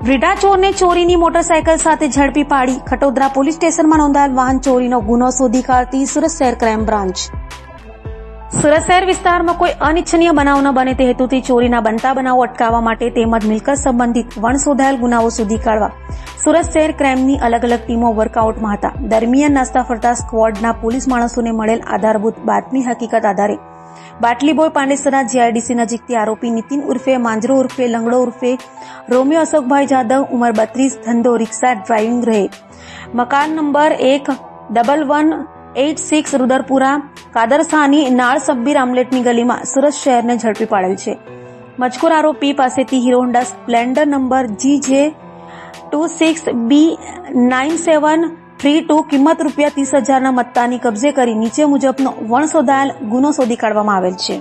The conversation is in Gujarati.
રીડા ચોરને ચોરીની મોટરસાયકલ સાથે ઝડપી પાડી. ખટોદરા પોલીસ સ્ટેશનમાં નોંધાયેલ વાહન ચોરીનો ગુનો શોધી કાઢતી સુરત શહેર ક્રાઇમ બ્રાન્ચ. સુરત શહેર વિસ્તારમાં કોઈ અનિચ્છનીય બનાવ ન બને તે હેતુથી ચોરીના બનતા બનાવો અટકાવવા માટે તેમજ મિલકત સંબંધિત વણશોધાયેલ ગુનાઓ શોધી કાઢવા સુરત શહેર ક્રાઇમની અલગ અલગ ટીમો વર્કઆઉટમાં હતા. દરમિયાન નાસ્તા ફરતા સ્ક્વોડના પોલીસ માણસોને મળેલ આધારભૂત બાતમી હકીકત આધારે બાટલીબોય પાંડેસરા જીઆઈડીસી નજીકથી આરોપી નીતિન ઉર્ફે માંજરો ઉર્ફે લંગડો ઉર્ફે રોમિયો અશોકભાઈ જાદવ ઉંમર 32 ધંધો રિક્ષા ડ્રાઇવિંગ રહે મકાન નંબર 11186 રુદરપુરા કાદરસાની નાળ સબ્બીર આમલેટની ગલીમાં સુરત શહેરને ઝડપી પાડેલ છે. મજકૂર આરોપી પાસેથી hero Honda Splendor number GJ26B9732 કિંમત રૂપિયા 30,000ના મત્તાની કબજે કરી નીચે મુજબનો વણશોધાયેલ ગુનો શોધી કાઢવામાં આવેલ છે.